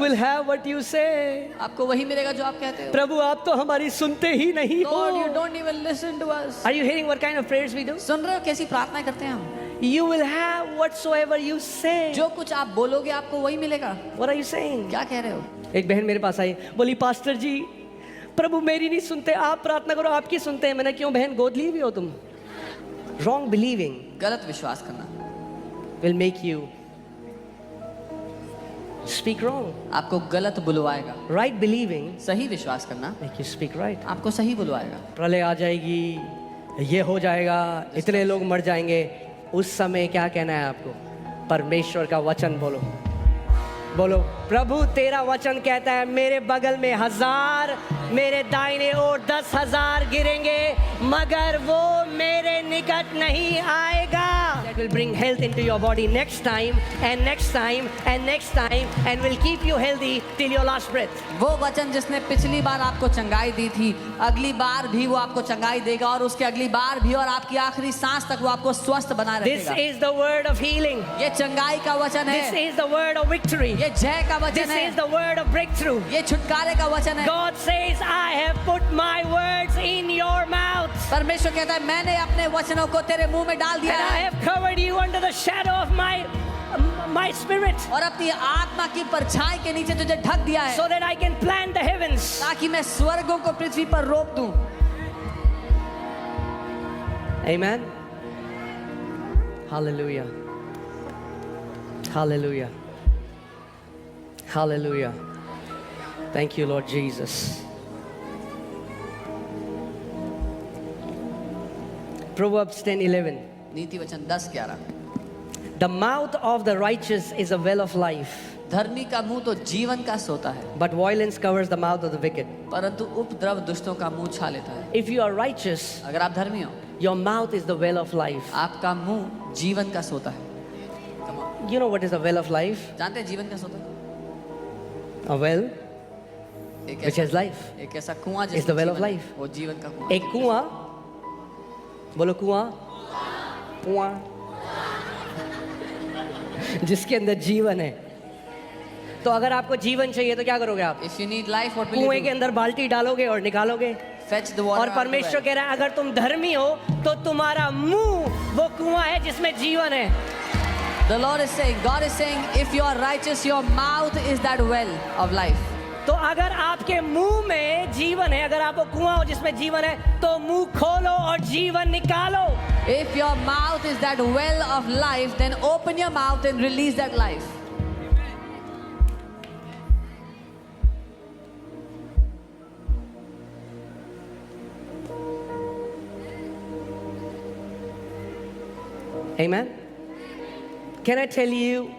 will have what you say. आपको वही मिलेगा जो आप कहते हो. प्रभु आप तो हमारी सुनते ही नहीं Lord, you हो. don't even listen to us. Are you hearing what kind of prayers we do? सुन रहे हो कैसी प्रार्थनाएं करते हैं हम? You will have whatsoever you say. जो कुछ आप बोलोगे आपको वही मिलेगा. What are you saying? क्या कह रहे हो? एक बहन मेरे पास आई, बोली पास्टर जी प्रभु मेरी नहीं सुनते, आप प्रार्थना करो आपकी सुनते हैं. मैंने क्यों बहन गोद ली भी हो तुम? Wrong believing गलत विश्वास करना will make you speak wrong. आपको गलत बुलवाएगा. Right believing सही विश्वास करना make you speak right. आपको सही बुलवाएगा. प्रलय आ जाएगी, ये हो जाएगा, इतने लोग मर जाएंगे. उस समय क्या कहना है आपको? परमेश्वर का वचन बोलो. बोलो प्रभु तेरा वचन कहता है मेरे बगल में 1000, मेरे दाहिने ओर 10,000 गिरेंगे मगर वो मेरे निकट नहीं आएगा. That will bring health into your body next time and next time and next time and will keep you healthy till your last breath. वो वचन जिसने पिछली बार आपको चंगाई दी थी, अगली बार भी वो आपको चंगाई देगा और उसके अगली बार भी और आपकी आखिरी सांस तक वो आपको स्वस्थ बनाए This रखेगा. is the word of healing. ये चंगाई का वचन This है. is the word of victory. ये जय का वचन This है. is the word of breakthrough. ये छुटकारे का वचन है. God says, I have put my words in your mouth. परमेश्वर कहता है मैंने अपने वचनों को तेरे मुंह में डाल दिया And I है have covered you under the shadow of my spirit और अपनी आत्मा की परछाई के नीचे तुझे ढक दिया है so that I can plant the heavens. ताकि मैं स्वर्गों को पृथ्वी पर रोप दूं. Amen. Hallelujah. Hallelujah. Hallelujah. Thank you, Lord Jesus. Proverbs 10:11. नीति वचन 10:11. The mouth of the righteous is a well of life, धर्मी का मुंह तो जीवन का सोता है but violence covers the mouth of the wicked. परंतु उपद्रव दुष्टों का मुंह छा लेता है. If you are righteous, अगर आप धर्मी हो, your mouth is the well of life. आपका मुंह जीवन का सोता है. Come on. You know what is a well of life? जानते हैं जीवन का सोता है? A well एक which ऐसा, has life. एक ऐसा कुआं It's the जिसमें well of जीवन है. life. वो जीवन का कुआं. एक कुआं, बोलो कुआं, कुआं, जिसके अंदर जीवन है. तो अगर आपको जीवन चाहिए तो क्या करोगे आप? If you need life, what will you कुएं के do? अंदर बाल्टी डालोगे और निकालोगे. Fetch the water और out of the परमेश्वर well. कह रहा है अगर तुम धर्मी हो तो तुम्हारा मुंह वो कुआं है जिसमें जीवन है. The Lord is saying, God is saying, if you are righteous, your mouth is that well of life. तो अगर आपके मुंह में जीवन है, अगर आपको कुआं हो जिसमें जीवन है, तो मुंह खोलो और जीवन निकालो. If your mouth is that well of life, then open your mouth and release that life. Amen. Can I tell you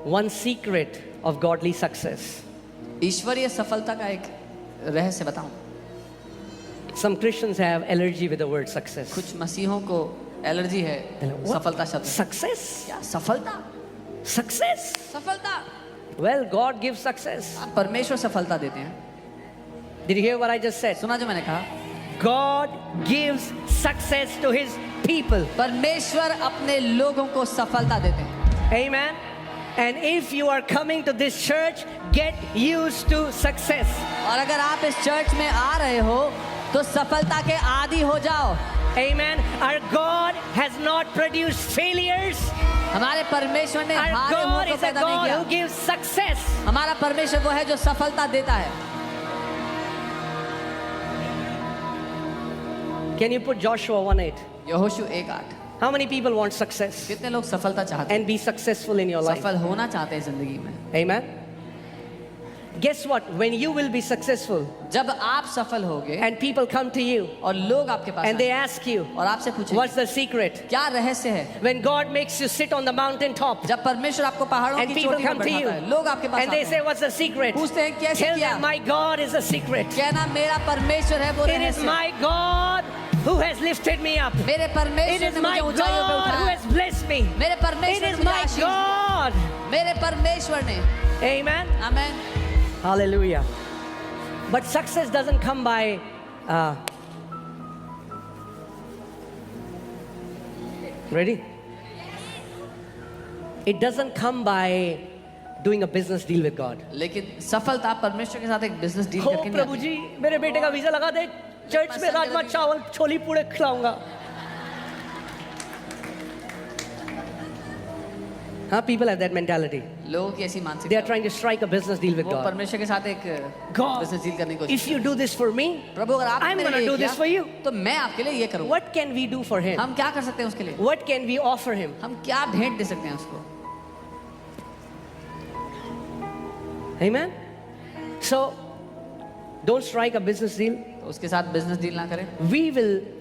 one secret of godly success? ईश्वरीय सफलता का एक रहस्य बताऊं. Some Christians have allergy with the word success. कुछ मसीहों को allergy है What? सफलता शब्द. Success? क्या सफलता? Success? सफलता. Well, God gives success. परमेश्वर सफलता देते हैं. Did you hear what I just said? सुना जो मैंने कहा? God gives success to his people. परमेश्वर अपने लोगों को सफलता देते हैं. Amen. And if you are coming to this church, get used to success. और अगर आप इस चर्च में आ रहे हो तो सफलता के आदी हो जाओ. Amen. Our God has not produced failures. हमारे परमेश्वर ने Our हारे हुओं God को is a पैदा नहीं God किया. who gives success. हमारा परमेश्वर वो है जो सफलता देता है. Can you put Joshua 1:8? यहोशू 1:8. How many people want success कितने लोग सफलता चाहते हैं? and be successful in your life? सफल होना चाहते हैं जिंदगी में. Amen. Guess what? When you will be successful जब आप सफल होगे and people come to you और लोग आपके पास and they आएंगे ask you, और आपसे पूछेंगे what's the secret? क्या रहस्य है. When God makes you sit on the mountain top जब परमेश्वर आपको पहाड़ों and की people चोटी पर come to you बैठाता है, लोग आपके पास and they आते say, हैं, what's the secret? पूछते हैं कैसे Tell किया. them, my God is a secret. कहना मेरा परमेश्वर है वो It is रहस्य. my God who has lifted me up. मेरे It परमेश्वर is ने my मुझे ऊंचाइयों पे God who उठाया. has blessed me. मेरे It परमेश्वर ने is मुझे my आशीष दी. God. मेरे परमेश्वर ने. Amen. Amen. Hallelujah. But success doesn't come by ready? It doesn't come by doing a business deal with God. लेकिन सफलता परमेश्वर के साथ एक बिजनेस डील हो करके नहीं प्रभु आती। जी मेरे बेटे का वीजा लगा दे, चर्च में राजमा चावल छोली पूड़े खिलाऊंगा। हाँ, people have that mentality. लोगों की ऐसी They are मानसिकता, trying to strike a business deal with वो God. परमेश्वर के साथ एक God, बिजनेस डील करने की कोशिश if you do this for me, प्रभु अगर आप I'm मेरे gonna लिए do this for you. किया, तो मैं आपके लिए ये करूँगा। What can we do for him? हम क्या कर सकते हैं उसके लिए? What can we offer him? हम क्या भेंट दे सकते हैं उसको? Amen? So, don't strike a business deal. तो उसके साथ बिजनेस डील ना करें। We will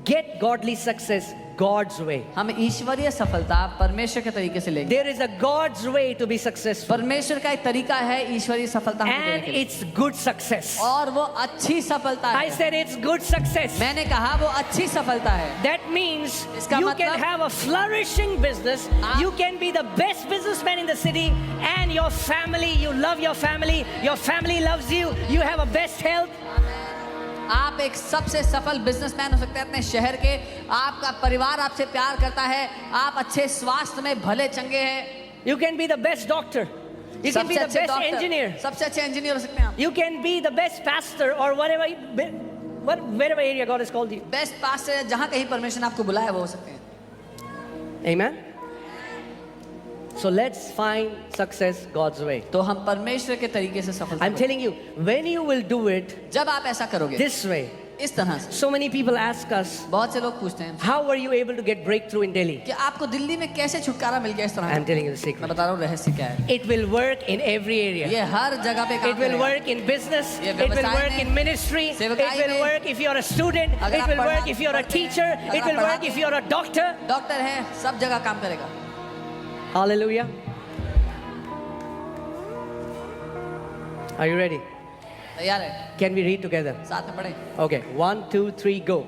get godly success God's way. हम ईश्वरीय सफलता परमेश्वर के तरीके से लेंगे। There is a God's way to be successful. परमेश्वर का एक तरीका है ईश्वरीय सफलता हमें देने And के लिए। it's good success. और वो अच्छी सफलता I है। said it's good success. मैंने कहा वो अच्छी सफलता है। That means इसका you मतलब- can have a flourishing business. आप- You can be the best businessman in the city, and your family, you love your family loves you, you have a best health. आप एक सबसे सफल businessman हो सकते हैं अपने शहर के। आपका परिवार आपसे प्यार करता है। आप अच्छे स्वास्थ्य में भले चंगे हैं। You can be the best doctor. You can be सबसे the अच्छे best डॉक्टर, engineer. सबसे अच्छे इंजीनियर हो सकते हैं आप। You can be the best pastor or wherever area God has called you. Best पास से जहाँ कहीं परमेश्वर ने आपको बुलाया वो हो सकते हैं। Amen. So let's find success God's way. तो हम परमेश्वर के तरीके से सफलता I'm को- telling you, when you will do it जब आप ऐसा करोगे this way, इस तरह से, so many people ask us, बहुत से लोग पूछते हैं how were you able to get breakthrough in Delhi? कि आपको दिल्ली में कैसे छुटकारा मिल गया इस तरह I'm का? telling you the मैं secret. बता रहा हूँ रहस्य क्या है। It will work in every area. ये हर जगह पे काम It will करेगा। work in business. ये It will व्यवसाय work में, in ministry. It सेवकाई will में, work if you're a student. अगर It आप will पढ़ा- work if you're a पढ़ते हैं, teacher. अगर It आप will work पढ़ाते if you're a doctor. Doctor है, सब जगह काम करेगा। Hallelujah. Are you ready? तैयार है? Can we read together? साथ में पढ़ें। Okay, 1, 2, 3, go.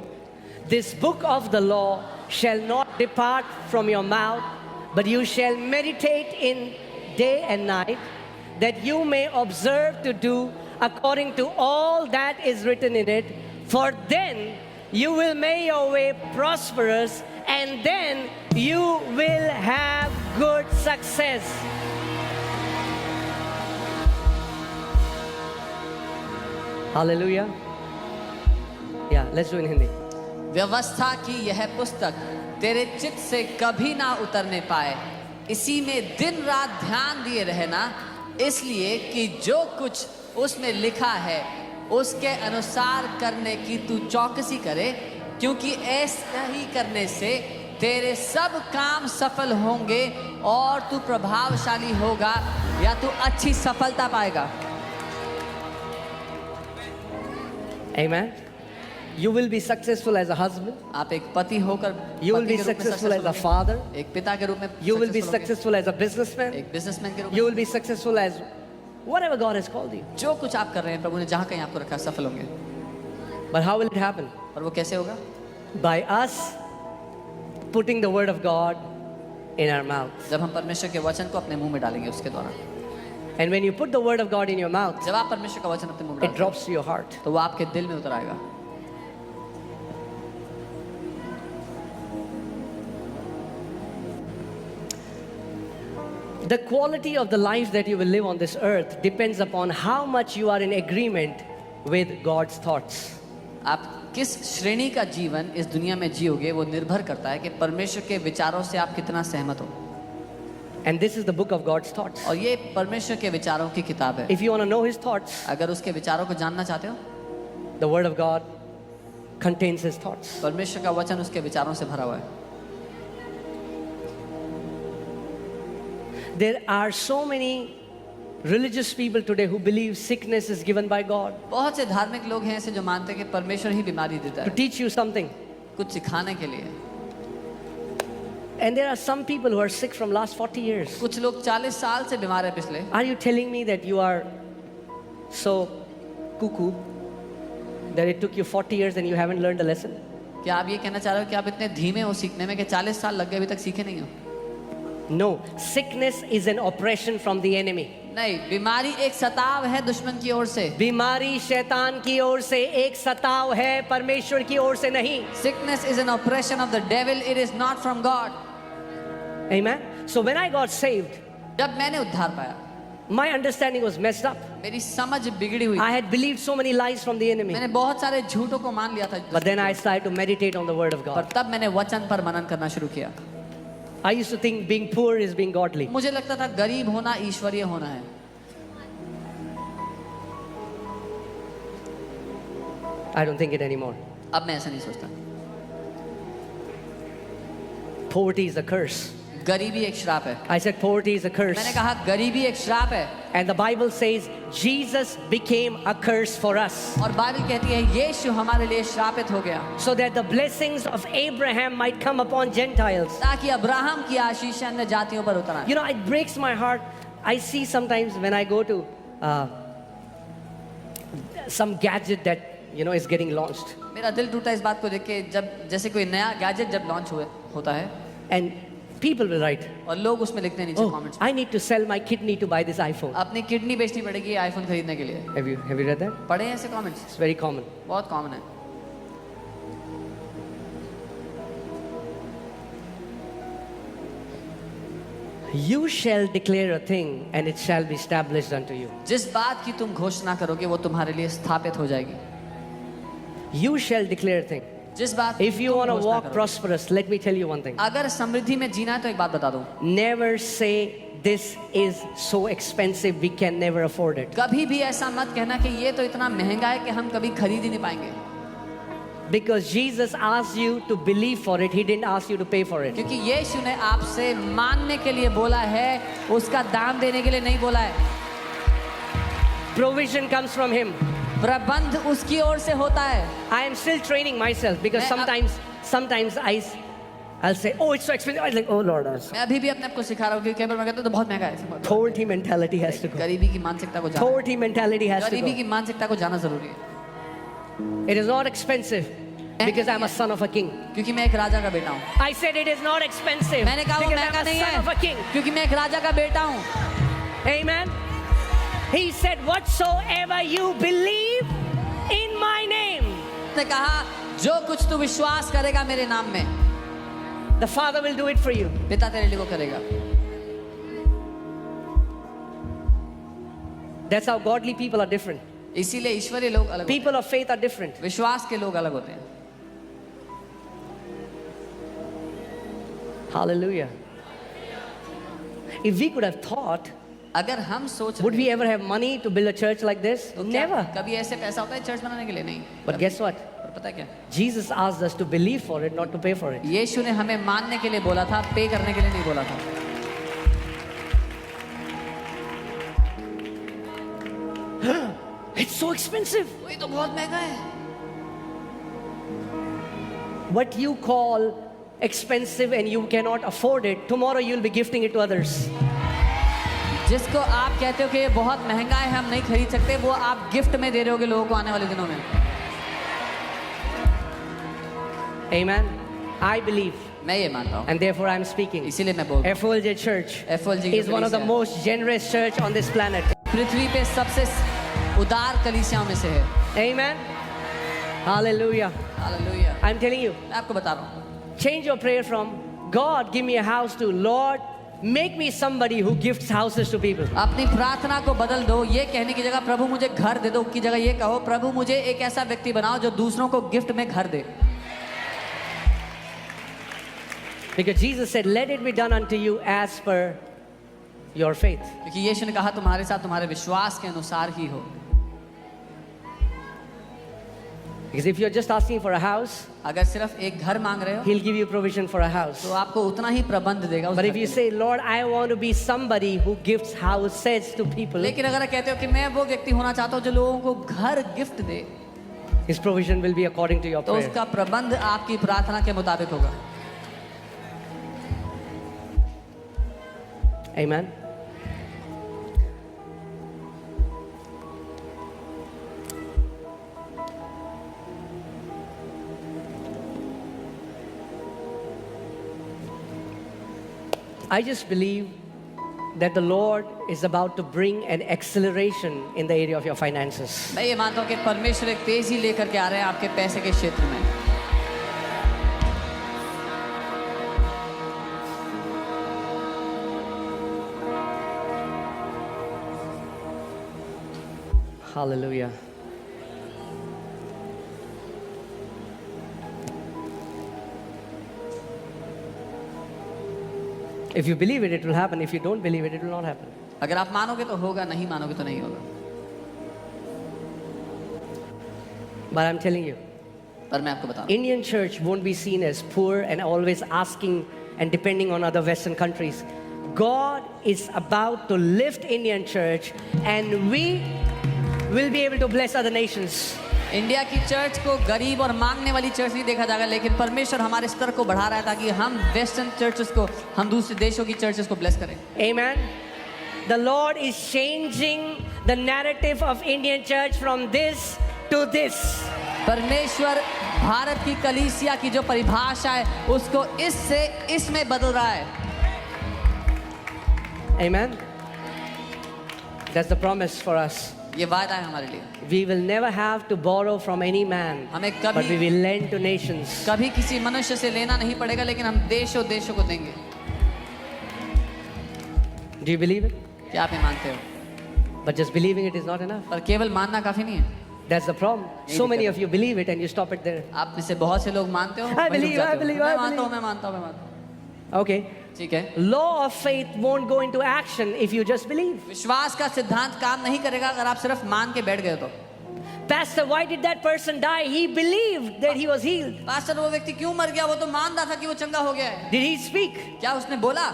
This book of the law shall not depart from your mouth, but you shall meditate in day and night, that you may observe to do according to all that is written in it. For then you will make your way prosperous, and then you will have good success. Hallelujah. Yeah, let's do it in Hindi. व्यवस्था की यह पुस्तक तेरे चित्त से कभी ना उतरने पाए, इसी में दिन रात ध्यान दिए रहना, इसलिए कि जो कुछ उसमें लिखा है उसके अनुसार करने की तू चौकसी करे, क्योंकि ऐसा ही करने से तेरे सब काम सफल होंगे और तू प्रभावशाली होगा या तू अच्छी सफलता पाएगा। Amen. You will be successful as a husband. आप एक पति होकर You will पति be के रूप में successful as a होंगे, father. एक पिता के रूप में You will be successful होंगे, successful as a businessman. एक बिजनेसमैन के रूप में। You will be successful as whatever God has called you. जो कुछ आप कर रहे हैं प्रभु ने जहाँ कहीं आपको रखा सफल होंगे। But how will it happen? और वो कैसे होगा? By us putting the word of God in our mouth. जब हम परमेश्वर के वचन को अपने मुंह में डालेंगे उसके द्वारा। And when you put the word of God in your mouth, जब आप परमेश्वर का वचन अपने मुंह में it डालेंगे drops to your heart. तो वो आपके दिल में उतर आएगा। The quality of the life that you will live on this earth depends upon how much you are in agreement with God's thoughts. आप किस श्रेणी का जीवन इस दुनिया में जियोगे वो निर्भर करता है कि परमेश्वर के विचारों से आप कितना सहमत हो। And this is the book of God's thoughts. और ये परमेश्वर के विचारों की किताब है। If you want to know his thoughts, अगर उसके विचारों को जानना चाहते हो, the word of God contains his thoughts. परमेश्वर का वचन उसके विचारों से भरा हुआ है। There are so many religious people today who believe sickness is given by God बहुत से धार्मिक लोग हैं ऐसे जो मानते हैं कि परमेश्वर ही बीमारी देता to है teach you something. कुछ सिखाने के लिए। And there are some people who are sick from last 40 years. कुछ लोग 40 साल से बीमार है पिछले। Are you telling me that you are so cuckoo that it took you 40 years and you haven't learned a lesson? क्या आप ये कहना चाह रहे हो कि आप इतने धीमे हो सीखने में कि 40 साल लग गए अभी तक सीखे नहीं हो? No, sickness is an oppression from the enemy. नहीं, बीमारी एक सताव है दुश्मन की ओर से। बीमारी शैतान की ओर से एक सताव है, परमेश्वर की ओर से नहीं. Sickness is an oppression of the devil. It is not from God. Amen. So when I got saved, जब मैंने उद्धार पाया, My understanding was messed up. मेरी समझ बिगड़ी हुई। I had believed so many lies from the enemy. मैंने बहुत सारे झूठों को मान लिया था। But then I started to meditate on the word of और God. तब मैंने वचन पर मनन करना शुरू किया। I used to think being poor is being godly. मुझे लगता था गरीब होना ईश्वरीय होना है। I don't think it anymore. अब मैं ऐसा नहीं सोचता। Poverty is a curse. गरीबी एक श्राप है। I said poverty is a curse. मैंने कहा गरीबी एक श्राप है। And the Bible says Jesus became a curse for us. और बाइबल कहती है यीशु हमारे लिए श्रापित हो गया। So that the blessings of Abraham might come upon Gentiles. ताकि अब्राहम की आशीष अन्य जातियों पर उतर आए। You know, it breaks my heart. I see sometimes when I go to some gadget that is getting launched. मेरा दिल टूटा इस बात को देख के जब जैसे कोई नया गैजेट जब लॉन्च होता है And people will write, और लोग उसमें लिखते हैं नीचे oh, comments I need to sell my kidney to buy this iPhone. अपनी किडनी बेचनी पड़ेगी आईफोन खरीदने के लिए। Have you read that? पढ़े हैं ऐसे कमेंट्स? It's very common. बहुत कॉमन है। You shall declare a thing and it shall be established unto you. जिस बात की तुम घोषणा करोगे वो तुम्हारे लिए स्थापित हो जाएगी। You shall declare a thing. जिस बात If you तुम want to घोषणा walk करोगे। prosperous, let me tell you one thing. अगर समृद्धि में जीना है तो एक बात बता दूं, Never say this is so expensive we can never afford it. कभी भी ऐसा मत कहना कि ये तो इतना महंगा है कि हम कभी खरीद ही नहीं पाएंगे। Because Jesus asked you to believe for it, He didn't ask you to pay for it. क्योंकि यीशु ने आपसे मानने के लिए बोला है, उसका दाम देने के लिए नहीं बोला है। Provision comes from Him. प्रबंध उसकी ओर से होता है। I am still training myself because sometimes I'll say, oh, it's so expensive. I'm like, oh Lord. मैं अभी भी अपने आप को सिखा रहा हूँ कि कई बार मैं कहता हूँ तो बहुत महंगा है। Poverty mentality has to go. गरीबी की मानसिकता को जाना। Poverty mentality has to गरीबी go. की मानसिकता को जाना जरूरी है। It is not expensive because I'm a son of a king. क्योंकि मैं एक राजा का बेटा हूँ। I said it is not expensive मैंने कहा वो because महंगा I'm a नहीं son of a है, king. क्योंकि मैं एक राजा का बेटा हूँ। Amen. He said, whatsoever you believe in my name, उसने कहा जो कुछ तू विश्वास करेगा मेरे नाम में, the Father will do it for you. पिता तेरे लिए वो करेगा। That's how godly people are different. इसीलिए ईश्वरीय लोग अलग होते हैं। People of faith are different. विश्वास के लोग अलग होते हैं। Hallelujah. If we could have thought, अगर हम सोच would we ever have money to build a church like this? तो क्या Never. कभी ऐसे पैसा होता है चर्च बनाने के लिए? नहीं। But guess what? और पता है क्या? Jesus asked us to believe for it, not to pay for it. यीशु ने हमें मानने के लिए बोला था, पे करने के लिए नहीं बोला था। It's so expensive. ये तो बहुत महंगा है। What you call expensive and you cannot afford it, tomorrow you'll be gifting it to others. जिसको आप कहते हो कि ये बहुत महंगा है हम नहीं खरीद सकते, वो आप गिफ्ट में दे रहे होगे लोगों को आने वाले दिनों में। Amen. I believe, मैं ये मानता हूँ, and therefore I'm speaking. इसीलिए मैं बोल रहा हूँ। FOLJ Church FOLJ is one of the most generous church on this planet. पृथ्वी पे सबसे उदार कलीसियाओं में से है। Amen. Hallelujah. Hallelujah. I'm telling you, मैं आपको बता रहा हूँ, change your prayer from God, give me a house to Lord, make me somebody who gifts houses to people. अपनी प्रार्थना को बदल दो, ये कहने की जगह प्रभु मुझे घर दे दो की जगह ये कहो प्रभु मुझे एक ऐसा व्यक्ति बनाओ जो दूसरों को गिफ्ट में घर दे। Because Jesus said, let it be done unto you as per your faith. क्योंकि यीशु ने कहा तुम्हारे साथ तुम्हारे विश्वास के अनुसार ही हो। Because if you're just asking for a house, अगर सिर्फ एक घर मांग रहे हो He'll give you provision for a house. तो आपको उतना ही प्रबंध देगा उस But घर if you के लिए। say, Lord, I want to be somebody who gifts houses to people, लेकिन अगर कहते हो कि मैं वो व्यक्ति होना चाहता हूँ जो लोगों को घर gift they, His provision will be according to your तो prayer. उसका प्रबंध आपकी प्रार्थना के मुताबिक होगा। Amen. I just believe that the Lord is about to bring an acceleration in the area of your finances. मैं ये मानता हूँ कि परमेश्वर एक तेजी लेकर के आ रहे हैं आपके पैसे के क्षेत्र में। Hallelujah. If you believe it, it will happen. If you don't believe it, it will not happen. अगर आप मानोगे तो होगा, नहीं मानोगे तो नहीं होगा. But I'm telling you, पर मैं आपको बताऊं, Indian church won't be seen as poor and always asking and depending on other Western countries. God is about to lift Indian church and we will be able to bless other nations. India की church को गरीब और मांगने वाली church नहीं देखा जाएगा, लेकिन परमेश्वर हमारे स्तर को बढ़ा रहा है ताकि हम वेस्टर्न चर्चेस को, हम दूसरे देशों की चर्चेस को ब्लेस करें. Amen. The Lord is changing the narrative of Indian church from this to this. परमेश्वर भारत की कलीसिया की जो परिभाषा है उसको इससे इसमें बदल रहा है. Amen. That's the promise for us. ये वायदा है हमारे लिए. We will never have to borrow from any man, हमें but we कभी will lend to nations. कभी किसी मनुष्य से लेना नहीं पड़ेगा, लेकिन हम देशों देशों को देंगे. Do you believe it? क्या आप ये मानते हो? But just believing it is not enough. पर केवल मानना काफी नहीं है. That's the problem. So many of you believe it and you stop it there. आप में से बहुत से लोग मानते हो, I वहीं रुक believe, जाते I हो. believe, मैं I मानता हूँ, believe. मैं मानता हूँ, मैं मानता हूँ. Okay. ठीक है. Law of faith won't go into action if you just believe. विश्वास का सिद्धांत काम नहीं करेगा अगर आप सिर्फ मान के बैठ गए तो. Pastor, why did that person die? He believed that he was healed. Pastor, वो व्यक्ति क्यों मर गया? वो तो मान रहा था कि वो चंगा हो गया है. Did he speak? क्या उसने बोला?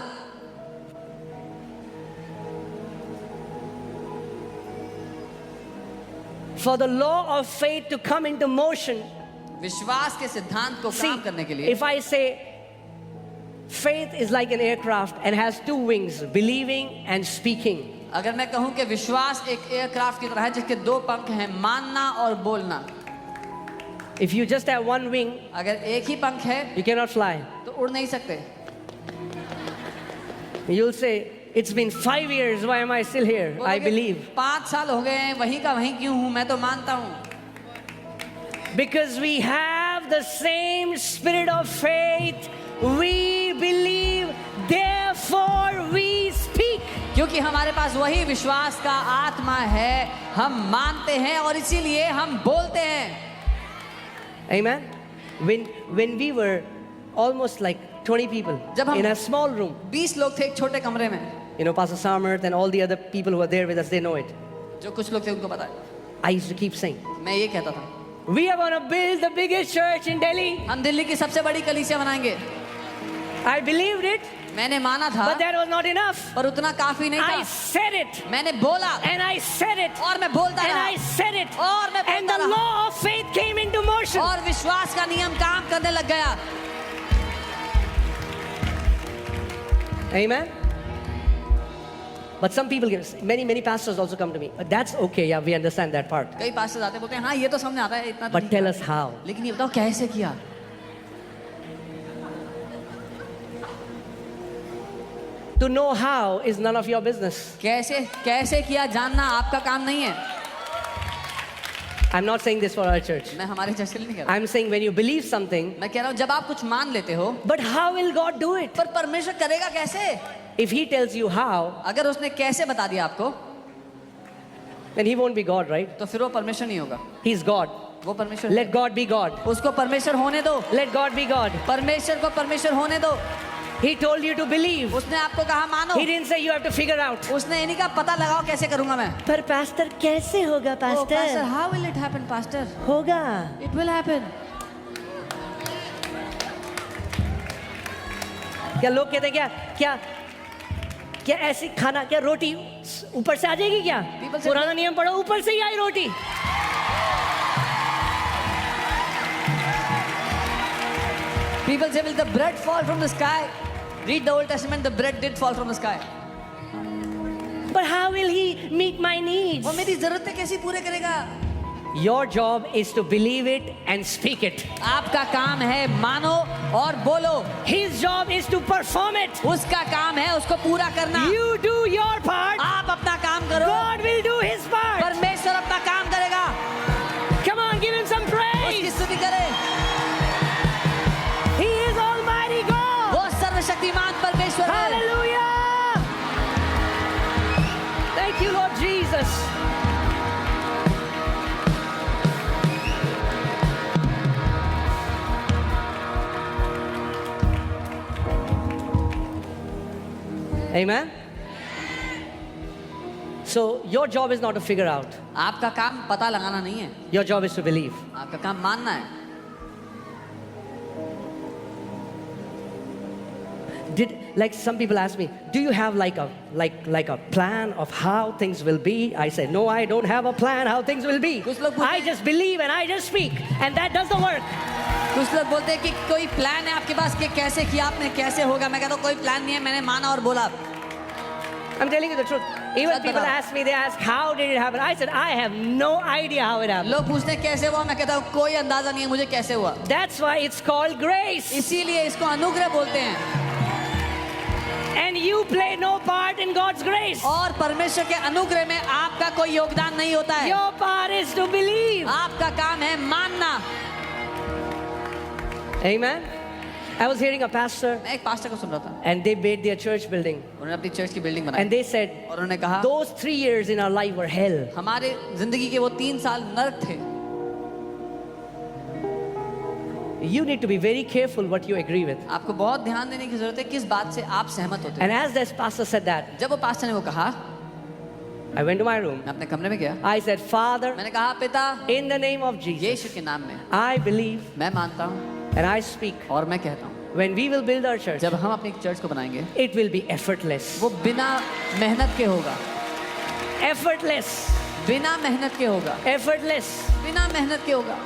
For the law of faith to come into motion, विश्वास के सिद्धांत को see, काम करने के लिए, if I say faith is like an aircraft and has two wings, believing and speaking. अगर मैं कहूं कि विश्वास एक एयरक्राफ्ट की तरह है जिसके दो पंख हैं, मानना और बोलना. If you just have one wing, अगर एक ही पंख है you cannot fly. तो उड़ नहीं सकते. You'll say, it's been 5 years, why am I still here? I believe. 5 साल हो गए हैं, वहीं का वहीं क्यों हूं? मैं तो मानता हूं. Because we have the same spirit of faith, we believe, therefore we speak. क्योंकि हमारे पास वही विश्वास का आत्मा है, हम मानते हैं और इसीलिए हम बोलते हैं. Amen. When we were almost like 20 people जब हम in a small room, 20 लोग थे एक छोटे कमरे में. you know, Pastor Samarth and all the other people who were there with us, they know it. जो कुछ लोग थे उनको पता है. I used to keep saying, मैं ये कहता था, we are going to build the biggest church in Delhi. हम दिल्ली की सबसे बड़ी कलीसिया बनाएंगे. I believed it, मैंने माना था, but that was not enough. पर उतना काफी नहीं I था. said it, मैंने बोला and I said it, और मैं बोलता and रहा I said it, और मैं and बोलता the रहा law of faith came into motion. और विश्वास का नियम काम करने लग गया. Amen. But some people, many pastors also come to me. That's okay, yeah, we understand that part. कई पास्टर्स आते बोलते हैं हाँ ये तो समझ में आता है, इतना तो But ठीक tell है. us how. लेकिन ये बताओ कैसे किया. To know how is none of your business. कैसे किया जानना आपका काम नहीं है. I'm not saying this for our church. मैं हमारे चर्च के लिए नहीं कह रहा. I'm saying when you believe something, मैं कह रहा हूँ जब आप कुछ मान लेते हो, but how will God do it? पर परमेश्वर करेगा कैसे? If He tells you how, अगर उसने कैसे बता दिया आपको, then He won't be God, right? तो फिर वो परमेश्वर नहीं होगा. He's God. वो परमेश्वर है. Let God be God. उसको परमेश्वर होने दो. Let God be God. परमेश्वर को परमेश्वर होने दो. He told you to believe. उसने आपको कहा मानो. He didn't say you have to figure out. उसने ये नहीं कहा पता लगाओ कैसे करूंगा मैं. पर pastor कैसे होगा Oh, pastor, pastor? how will it happen, pastor? होगा. It will happen. क्या लोग कहते हैं क्या ऐसी खाना, क्या रोटी ऊपर से आ जाएगी क्या? People say- पुराना नियम पढ़ो, ऊपर से ही आई रोटी. People say, will the bread fall from the sky? Read the Old Testament, the bread did fall from the sky. But how will He meet my needs? वो मेरी जरूरतें कैसे पूरे करेगा? Your job is to believe it and speak it. आपका काम है मानो और बोलो. His job is to perform it. उसका काम है उसको पूरा करना. You do your part. आप अपना काम करो. God will do His part. परमेश्वर अपना काम करेगा. Come on, give Him some उसकी praise. स्तुति करें. He is Almighty God. वो सर्वशक्तिमान परमेश्वर है. Hallelujah. Thank you, Lord Jesus. Amen? So your job is not to figure out. आपका काम पता लगाना नहीं है, Your job is to believe. आपका काम मानना है. Like some people ask me, do you have like a plan of how things will be? I say, no, I don't have a plan how things will be. कुछ लोग बोलते I हैं- just believe and I just speak, and that does the work. कुछ लोग बोलते हैं कि कोई प्लान है आपके पास कि कैसे किया आपने, कैसे होगा. मैं कहता हूँ कोई प्लान नहीं है, मैंने माना और बोला. I'm telling you the truth. Even such people बताओ. ask me, they ask, how did it happen? I said, I have no idea how it happened. लोग पूछते हैं कैसे हुआ, मैं कहता हूँ कोई अंदाजा नहीं है मुझे कैसे हुआ. That's why it's called grace. इसीलिए इसको अनुग्रह बोलते हैं. And you play no part in God's grace. और परमेश्वर के अनुग्रह में आपका कोई योगदान नहीं होता है. Your part is to believe. आपका काम है मानना. Amen. I was hearing a pastor, मैं एक पास्टर को सुन रहा था, and they made their church building. उन्होंने अपनी चर्च की बिल्डिंग बनाई And they said, और उन्होंने कहा those 3 years in our life were hell. हमारे जिंदगी के वो 3 साल नरक थे. You need to be very careful what you agree with. आपको बहुत ध्यान देने की जरूरत है किस बात से आप सहमत होते हैं. And as this pastor said that, जब वो पास्टर ने वो कहा, I went to my room. मैं अपने कमरे में गया. I said, Father, मैंने कहा पिता, in the name of Jesus, यीशु के नाम में I believe मैं मानता हूँ and I speak. और मैं कहता हूँ When we will build our church, जब हम अपनी चर्च को बनाएंगे it will be effortless. वो बिना मेहनत के होगा. Effortless. बिना मेहनत के होगा. Effortless. बिना मेहनत के होगा.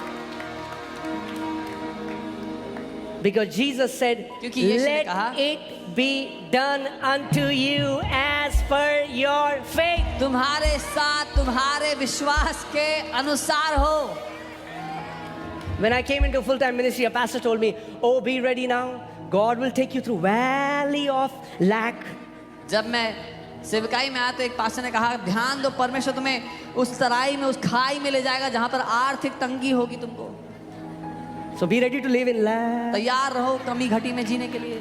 Because Jesus said, क्योंकि यीशु ने let कहा, it be done unto you as per your faith. तुम्हारे साथ तुम्हारे विश्वास के अनुसार हो. When I came into full-time ministry, a pastor told me, oh, be ready now. God will take you through valley of lack. जब मैं सेवकाई में आया तो एक पास्टर ने कहा ध्यान दो, परमेश्वर तुम्हें उस तराई में, उस खाई में ले जाएगा जहां पर आर्थिक तंगी होगी. तुमको So be ready to live in lack. तैयार रहो कमी घटी में जीने के लिए.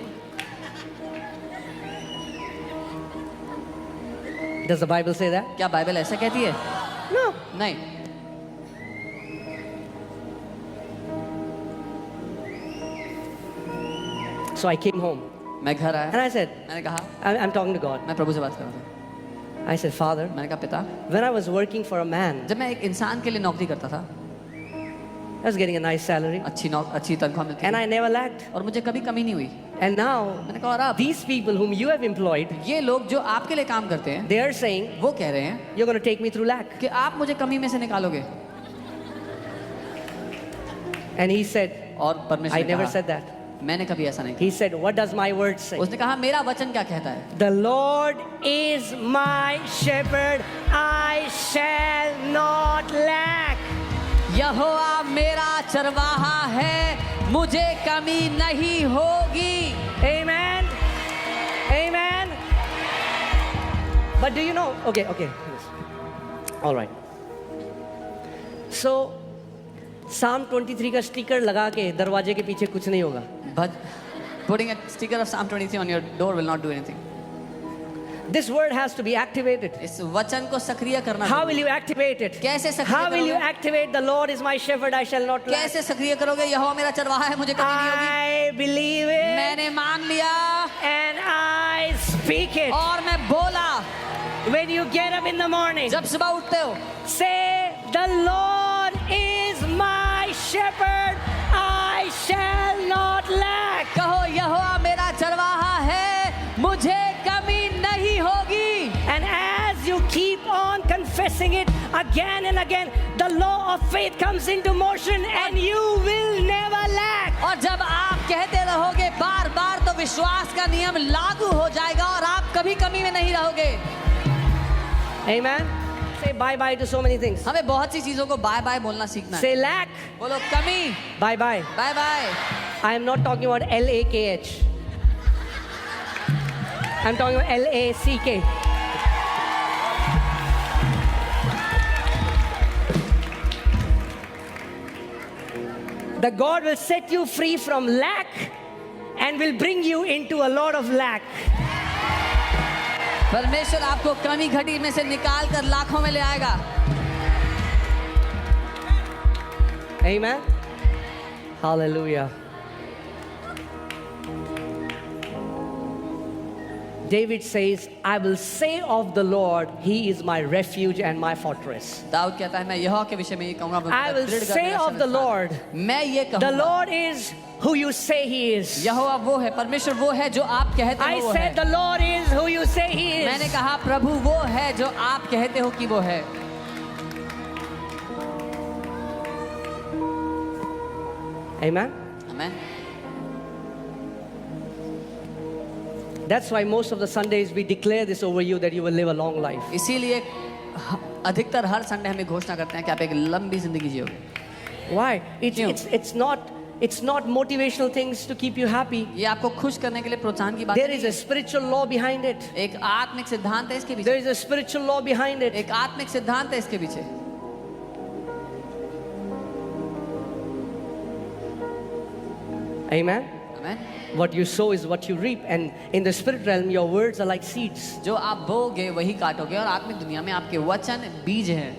Does the Bible say that? क्या बाइबल ऐसा कहती है? No. नहीं. So I came home मैं घर and आया, I said, मैंने कहा, I'm talking to God. मैं प्रभु से बात कर रहा था. I said, Father, मैंने कहा पिता, when I was working for a man, जब मैं एक इंसान के लिए नौकरी करता था, I was getting a nice salary अच्छी तनख्वाह मिलती and थी I never lacked. और मुझे कभी कमी नहीं हुई. And now, मैंने कहा और अब these people whom you have employed, ये लोग जो आपके लिए काम करते हैं they are saying, वो कह रहे हैं you're going to take me through lack. कि आप मुझे कमी में से निकालोगे. And he said, और परमेश्वर I ने never कहा, said that. मैंने कभी ऐसा नहीं He said, what does my word say? कहा. उसने कहा मेरा वचन क्या कहता है? The Lord is my shepherd, I shall not lack. यहोवा मेरा चरवाहा है, मुझे कमी नहीं होगी. Amen. Amen. But do you know? Okay. All right. So, Psalm 23 का स्टिकर लगा के दरवाजे के पीछे कुछ नहीं होगा. But putting a sticker of Psalm 23 on your door will not do anything. This word has to be activated. इस वचन को सक्रिय करना. How will you activate it? कैसे सक्रिय How will you करोगे? activate the Lord is my shepherd, I shall not lack? कैसे सक्रिय करोगे? यहोवा मेरा चरवाहा है, मुझे कमी नहीं होगी. I believe it मैंने मान लिया and I speak it. और मैं बोला. When you get up in the morning, जब सुबह उठते हो say, the Lord is my shepherd, I shall not lack. कहो यहोवा मेरा चरवाहा है, मुझे कमी नहीं होगी. And as you keep on confessing it again and again, the law of faith comes into motion and you will never lack. और जब आप कहते रहोगे बार बार तो विश्वास का नियम लागू हो जाएगा और आप कभी कमी में नहीं रहोगे. Amen. Say bye bye to so many things. हमें बहुत सी चीजों को बाय बाय बोलना सीखना है. Say lack, बोलो कमी, bye bye. Bye bye. I am not talking about LAKH. I'm talking about LACK. The God will set you free from lack and will bring you into a lot of lack. परमेश्वर आपको कमी घटी में से निकाल कर लाखों में ले आएगा. Amen. Hallelujah. David says, I will say of the Lord, He is my refuge and my fortress. Dawood कहता है मैं यहोवा के विषय में ये कहूंगा वो I will दृढ़ गढ़ say मेरा of the शरण Lord, स्थान। मैं ये the कहूंगा Lord is who you say He is. यहोवा वो है, परमेश्वर वो है जो आप कहते I हो वो said है। the Lord is who you say He मैंने is. कहा प्रभु वो है जो आप कहते हो कि वो है। Amen. Amen. That's why most of the Sundays we declare this over you that you will live a long life. इसीलिए अधिकतर हर संडे हमें घोषणा करते हैं कि आप एक लंबी जिंदगी जियोगे। Why? क्यों? It's not motivational things to keep you happy. ये आपको खुश करने के लिए प्रोत्साहन की बात There नहीं is है। a spiritual law behind it. एक आत्मिक सिद्धांत है इसके There पीछे। is a spiritual law behind it. एक आत्मिक सिद्धांत है इसके पीछे। Amen. Amen. What you sow is what you reap, and in the spirit realm, your words are like seeds. जो आप बोगे वही काटोगे और आत्मिक दुनिया में आपके वचन बीज हैं।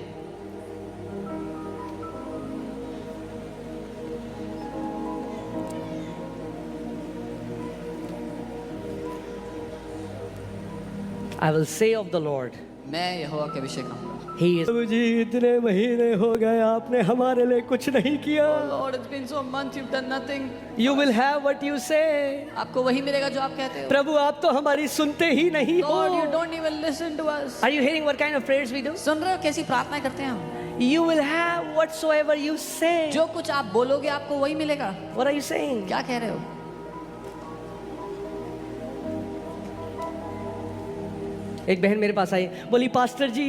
I will say of the Lord, मैं यहोवा के विषय कहूंगा। He is. प्रभु जी, इतने महीने हो गए आपने हमारे लिए कुछ नहीं किया. Lord, it's been so months you've done nothing. You will have what you say. आपको वही मिलेगा जो आप कहते हो। प्रभु आप तो हमारी सुनते ही नहीं Lord, you हो. don't even listen to us. Are you hearing what kind of prayers we do? सुन रहे हो कैसी प्रार्थना करते हैं हम? You will have whatsoever you say. जो कुछ आप बोलोगे आपको वही मिलेगा। What are you saying? क्या कह रहे हो? एक बहन मेरे पास आई, बोली पास्टर जी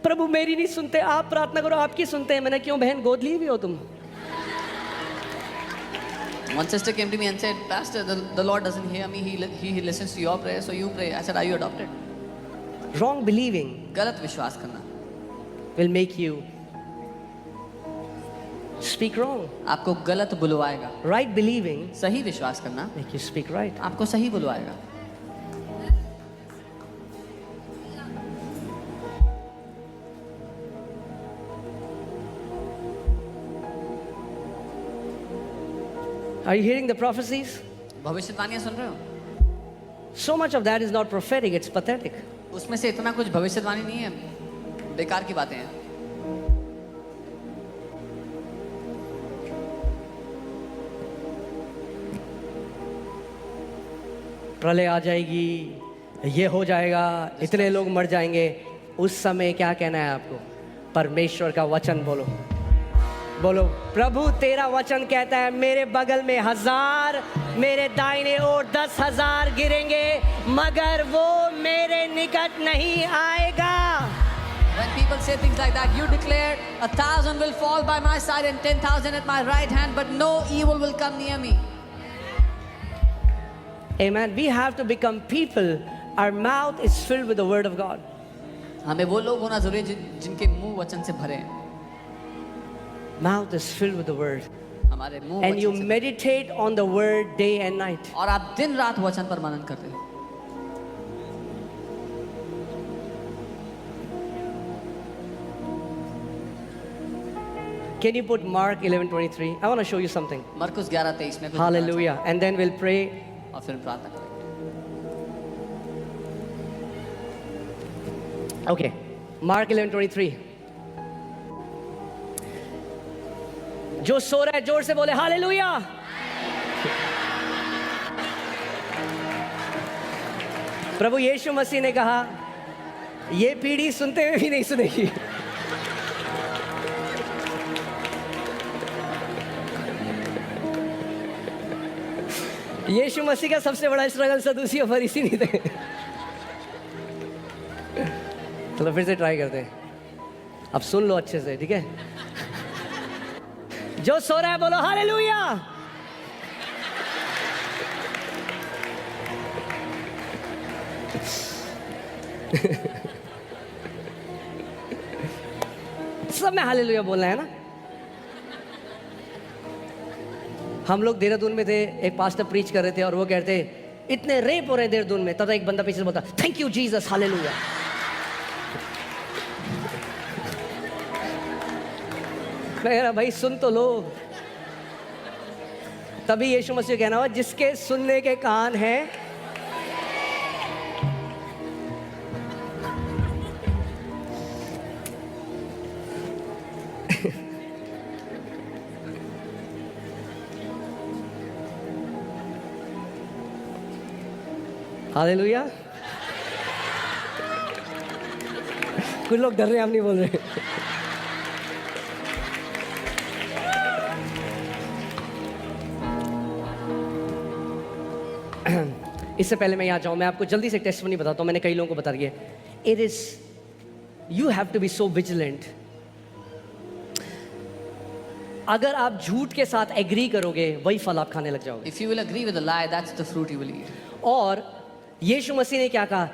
प्रभु मेरी नहीं सुनते, आप प्रार्थना करो आपकी सुनते हैं. मैंने क्यों बहन गोद ली भी हो तुम? One sister came to me and said, Pastor, the Lord doesn't hear me. He listens to your prayer, so you pray. I said, Are you adopted? Wrong believing गलत विश्वास करना will make you speak wrong. आपको गलत बुलवाएगा। Right believing सही विश्वास करना make you speak right. आपको सही बुलवाएगा। Are you hearing the prophecies? भविष्यवाणियां सुन रहे हो? So much of that is not prophetic, it's pathetic. उसमें से इतना कुछ भविष्यवाणी नहीं है, बेकार की बातें हैं। प्रलय आ जाएगी, ये हो जाएगा, इतने लोग मर जाएंगे. उस समय क्या कहना है आपको? परमेश्वर का वचन बोलो. बोलो प्रभु तेरा वचन कहता है मेरे बगल में 1000, मेरे दाहिने ओर 10,000 गिरेंगे मगर वो मेरे निकट नहीं आएगा. When people say things like that, you declare 1,000 will fall by my side and 10,000 at my right hand, but no evil will come near me. Amen. We have to become people. Our mouth is filled with the word of God. हमें वो लोग होना जरूरी है जिनके मुंह वचन से भरे हैं। Mouth is filled with the word. हमारे मुंह And you वचन से meditate on the word day and night. और आप दिन रात वचन पर मनन करते हो। Can you put Mark 11:23? I want to show you something. मरकुस 11:23 में कुछ Hallelujah. And then we'll pray. बताना और फिर प्रार्थना करेंगे। Okay. Mark 11:23. जो सो रहा है जोर से बोले हालेलुया. प्रभु यीशु मसीह ने कहा ये पीढ़ी सुनते हुए भी नहीं सुनेगी. यीशु मसीह का सबसे बड़ा स्ट्रगल सदूसी और फरीसी नहीं थे. चलो फिर से ट्राई करते हैं. अब सुन लो अच्छे से, ठीक है? जो सो रहा है बोलो हालेलुया. सब में हालेलुया बोलना है ना. हम लोग देहरादून में थे, एक पास्टर प्रीच कर रहे थे और वो कहते इतने रेप हो रहे हैं देहरादून में. तब एक बंदा पीछे से बोलता थैंक यू जीसस हालेलुया. मैं कह रहा भाई सुन तो लो. तभी यीशु मसीह कहना हुआ जिसके सुनने के कान हैं हालेलुया। कुछ लोग डर रहे हैं, हम नहीं बोल रहे। इससे पहले मैं यहाँ जाऊँ, मैं आपको जल्दी से टेस्टिमनी बताता हूँ। मैंने कई लोगों को बता दिया। It is, you have to be so vigilant. अगर आप झूठ के साथ एग्री करोगे, वही फल आप खाने लग जाओगे। If you will agree with a lie, that's the fruit you will eat. और यीशु मसीह ने क्या कहा?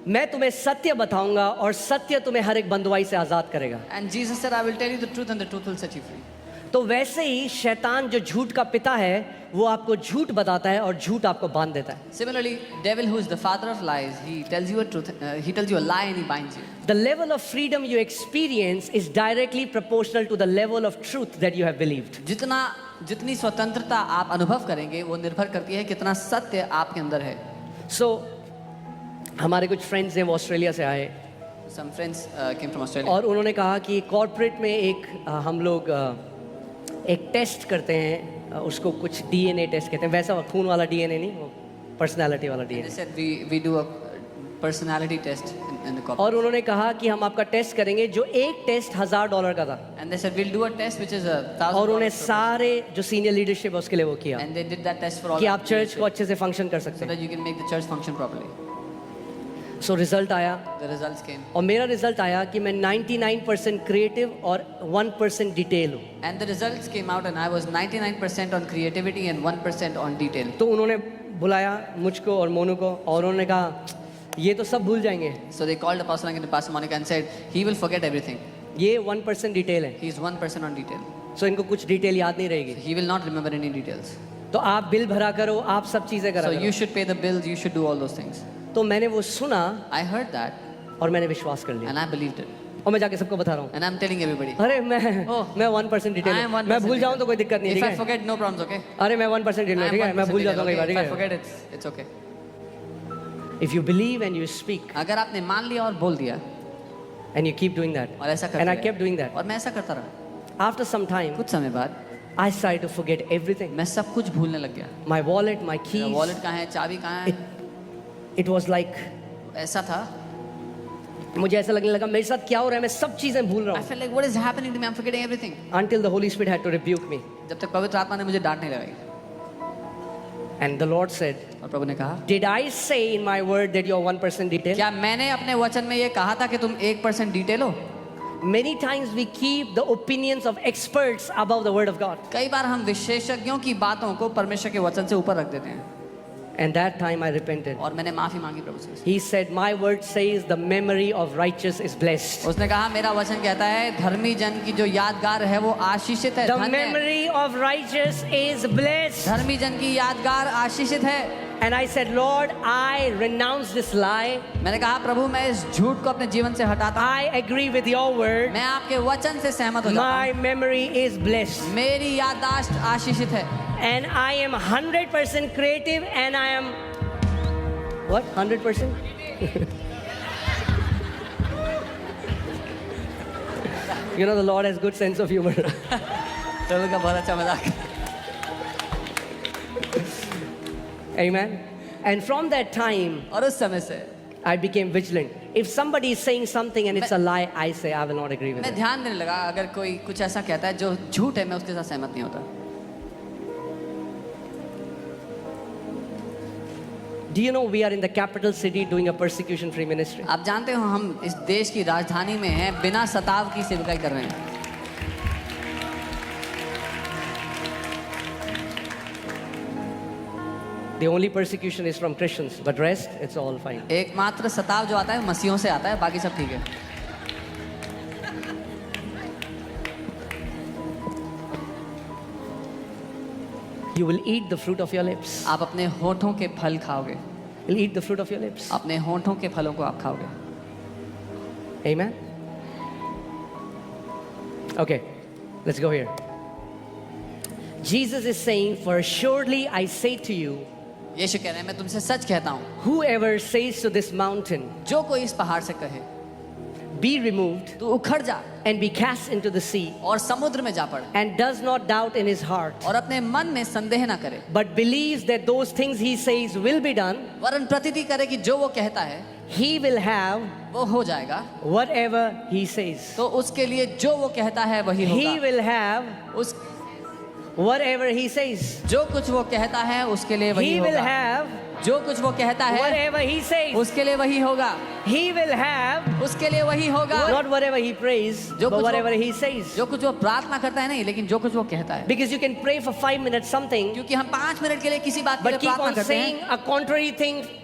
मैं तुम्हें सत्य बताऊंगा और सत्य तुम्हें हर एक बंधुआई से आजाद करेगा। And Jesus said, I will tell you the truth and the truth will set you free. तो वैसे ही शैतान जो झूठ का पिता है, वो आपको झूठ बताता है और झूठ आपको बांध देता है। Similarly, devil, who is the father of lies, he tells you a truth, he tells you a lie and he binds you. The level of freedom you experience is directly proportional to the level of truth that you have believed. जितनी स्वतंत्रता आप अनुभव करेंगे, वो निर्भर करती है कितना सत्य आपके अंदर है। So हमारे कुछ फ्रेंड्स हैं, वो ऑस्ट्रेलिया से आए। Some friends came from Australia. और उन्होंने कहा कि कॉर्पोरेट में एक हम लोग एक टेस्ट करते हैं, उसको कुछ डीएनए टेस्ट कहते हैं। वैसा खून वाला डीएनए नहीं, वो पर्सनालिटी वाला They DNA. said we do a personality test in the corporate. और उन्होंने कहा कि हम आपका टेस्ट करेंगे, जो एक टेस्ट $1000 का था। And they said we'll do a test which is $1,000. और उन्हें सारे जो सीनियर लीडरशिप है उसके लिए वो किया And they did that test for all कि the आप चर्च leadership, को अच्छे से फंक्शन कर सकते so हैं। that you can make the church function properly. So result आया The results came. और मेरा रिजल्ट आया कि मैं 99% क्रिएटिव और 1% डिटेल हूँ। And the results came out and I was 99% on creativity and 1% on detail. तो उन्होंने बुलाया मुझको और मोनू को और उन्होंने कहा ये तो सब भूल जाएंगे, So they called the pastor and Pastor Monica and said, he will forget everything. ये 1% डिटेल है, He is 1% on detail. सो इनको कुछ डिटेल याद नहीं रहेगी। He will not remember any details. तो आप बिल भरा करो, आप सब चीज़ें करा So you करो। should pay the bills, you should do all those things. तो मैंने वो सुना I heard that और मैंने विश्वास कर लिया and I believed it. और मैं जाके सबको बता रहा हूँ, And I'm telling everybody. अरे Oh, मैं 1% डिटेल I am हूँ। 1% मैं भूल जाऊँ तो कोई दिक्कत नहीं, If ठीक I है। forget, no problems, okay? अरे मैं 1% डिटेल I हूँ, am ठीक है, मैं 1% भूल जाता हूँ कई okay? बार, ठीक If I है। forget, it's okay. If you believe and you speak अगर आपने मान लिया और बोल दिया and you keep doing that, और ऐसा करते and I रहे, kept doing that, और मैं ऐसा करता रहा, after some time कुछ समय बाद I started to forget everything. मैं सब कुछ भूलने लग गया. My wallet, my मेरा keys. वॉलेट कहाँ है, चाबी कहाँ है, It was like ऐसा था. मुझे ऐसा लगने लगा मेरे साथ क्या हो रहा है, मैं सब चीजें भूल रहा I हूँ। felt like what is happening to me? I'm forgetting everything. Until the Holy Spirit had to rebuke me, जब तक पवित्र आत्मा ने मुझे डांट नहीं लगाई. and the Lord said, और प्रभु ने कहा, "Did I say in my word that you are 1% detail?" क्या मैंने अपने वचन में ये कहा था कि तुम 1% डिटेल हो? Many times we keep the opinions of experts above the word of God, कई बार हम विशेषज्ञों की बातों को परमेश्वर के वचन से ऊपर रख देते हैं. and that time I repented. और मैंने माफी मांगी प्रभु से. He said, "My word says the memory of righteous is blessed." उसने कहा मेरा वचन कहता है धर्मी जन की जो यादगार है वो आशीषित है. The धन्य है. memory of righteous is blessed. धर्मी जन की यादगार आशीषित है. And I said, Lord, I renounce this lie. मैंने कहा प्रभु मैं इस झूठ को अपने जीवन से हटाता हूँ. I agree with your word. मैं आपके वचन से सहमत हो जाता My हूँ. memory is blessed. मेरी याददाश्त आशीषित है. And I am 100% creative and I am what? 100%? You know, the Lord has good sense of humor. प्रभु का बहुत अच्छा मजाक. Amen. And from that time, और उस समय से I became vigilant. If somebody is saying something and it's a lie, I say I will not agree with मैं it. ध्यान देने लगा अगर कोई कुछ ऐसा कहता है जो झूठ है मैं उसके साथ सहमत नहीं होता. Do you know we are in the capital city doing a persecution-free ministry? आप जानते हो हम इस देश की राजधानी में हैं बिना सताव की सेवकाई कर रहे हैं. The only persecution is from Christians, but rest, it's all fine. एकमात्र सताव जो आता है मसीहों से आता है, बाकी सब ठीक है. You will eat the fruit of your lips. आप अपने होठों के फल खाओगे. You'll eat the fruit of your lips. अपने होठों के फलों को आप खाओगे. Amen. Okay, let's go here. Jesus is saying, "For assuredly I say to you, यीशु कह रहे हैं मैं तुमसे सच कहता हूँ whoever says to this mountain, जो कोई इस पहाड़ से कहे be removed तू उखड़ जा and be cast into the sea, और समुद्र में जा पड़, and does not doubt in his heart, और अपने मन में संदेह ना करे, but believes that those things he says will be done, वरन प्रतीति करे कि जो वो कहता है he will have वो हो जाएगा, whatever he says. तो उसके लिए जो वो कहता है वही He होगा। will have उस whatever he says. जो कुछ वो कहता है उसके लिए वही He will होगा। have जो कुछ वो कहता है whatever he says. उसके लिए वही होगा, He will have उसके लिए वही होगा। not whatever he prays, जो but कुछ whatever वो- he says. जो कुछ वो प्रार्थना करता है नहीं, लेकिन जो कुछ वो कहता है, Because you can pray for 5 minutes something, क्योंकि हम 5 मिनट के लिए किसी बात के लिए but keep प्रार्थना on करते saying हैं, a contrary thing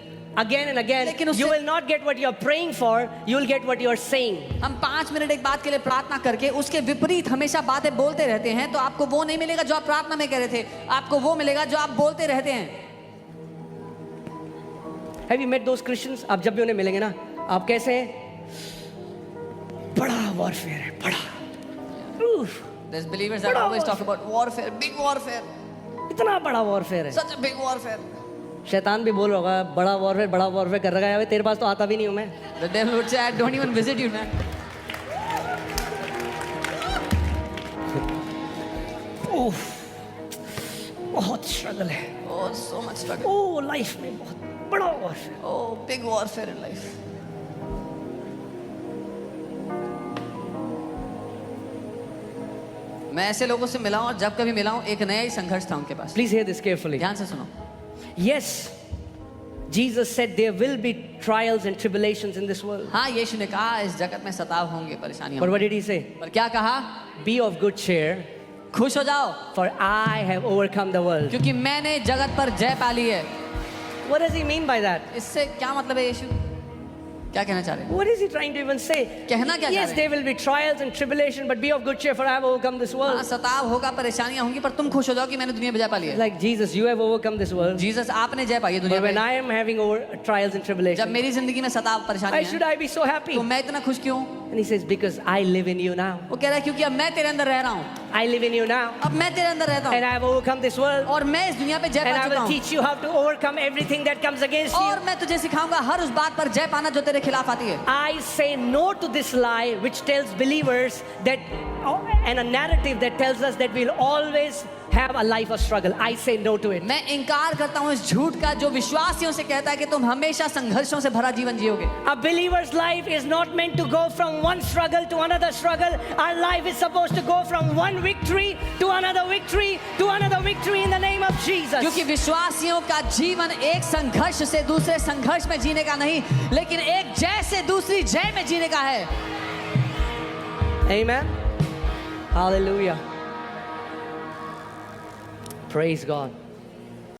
again and again. लेकिन उससे- You will not get what you are praying for, you will get what you are saying. हम 5 मिनट एक बात के लिए प्रार्थना करके उसके विपरीत हमेशा बातें बोलते रहते हैं, तो आपको वो नहीं मिलेगा जो आप प्रार्थना में कह रहे थे, आपको वो मिलेगा जो आप बोलते रहते हैं। Have you met those Christians? आप जब भी उन्हें मिलेंगे ना, आप कैसे हैं? बड़ा warfare है, बड़ा। Oof, There's believers that बड़ा always warfare। talk about warfare, big warfare, इतना बड़ा warfare है। such a big warfare. शैतान भी बोल रहा होगा, बड़ा warfare कर रखा है, अबे तेरे पास तो आता भी नहीं हूँ मैं। The devil would say, I don't even visit you, man. Oof, बहुत struggle है। Oh, so much struggle. ओ लाइफ में बहुत बड़ा warfare। Oh, big warfare in life. मैं ऐसे लोगों से मिला हूं और जब कभी मिला हूं एक नया ही संघर्ष था उनके पास। Please hear this carefully. ध्यान से सुनो। Yes, Jesus said there will be trials and tribulations in this world. हाँ, यीशु ने कहा इस जगत में सताव होंगे, परेशानियां But होंगी। what did he say? पर क्या कहा? Be of good cheer, खुश हो जाओ, for I have overcome the world. क्योंकि मैंने जगत पर जय पा ली है। What does he mean by that? इससे क्या मतलब है? यीशु क्या कहना चाह रहे हैं? What is he trying to even say? कहना क्या चाह Yes, रहे there will be trials and tribulation, but be of good cheer, for I have overcome this हाँ, world. सताव होगा, परेशानियां होंगी, पर तुम खुश हो जाओ कि मैंने दुनिया में जय पा ली है। Like Jesus, you have overcome this world. Jesus आपने जय पाई है दुनिया But when में। I am having trials and जब tribulation, मेरी जिंदगी में सताव why परेशानी should है, I be so happy? तो मैं इतना खुश क्यों? And he says, because I live in you now. वो कह रहा है क्योंकि अब मैं तेरे अंदर रह रहा हूँ, I live in you now. अब मैं तेरे अंदर रहता And हूँ I have overcome this world. और मैं इस दुनिया पे जय And पा I चुका will हूँ, teach you how to overcome everything that comes against और you. मैं तुझे सिखाऊंगा हर उस बात पर जय पाना जो तेरे खिलाफ आती है। I say no to this lie which tells believers that, and a narrative that tells us that we'll always have a life of struggle. I say no to it. मैं इनकार करता हूँ इस झूठ का जो विश्वासियों से कहता है कि तुम हमेशा संघर्षों से भरा जीवन जियोगे। A believer's life is not meant to go from one struggle to another struggle. Our life is supposed to go from one victory to another victory to another victory in the name of Jesus. क्योंकि विश्वासियों का जीवन एक संघर्ष से दूसरे संघर्ष में जीने का नहीं, लेकिन एक जय से दूसरी जय में जीने का है। Amen. Hallelujah. Praise God.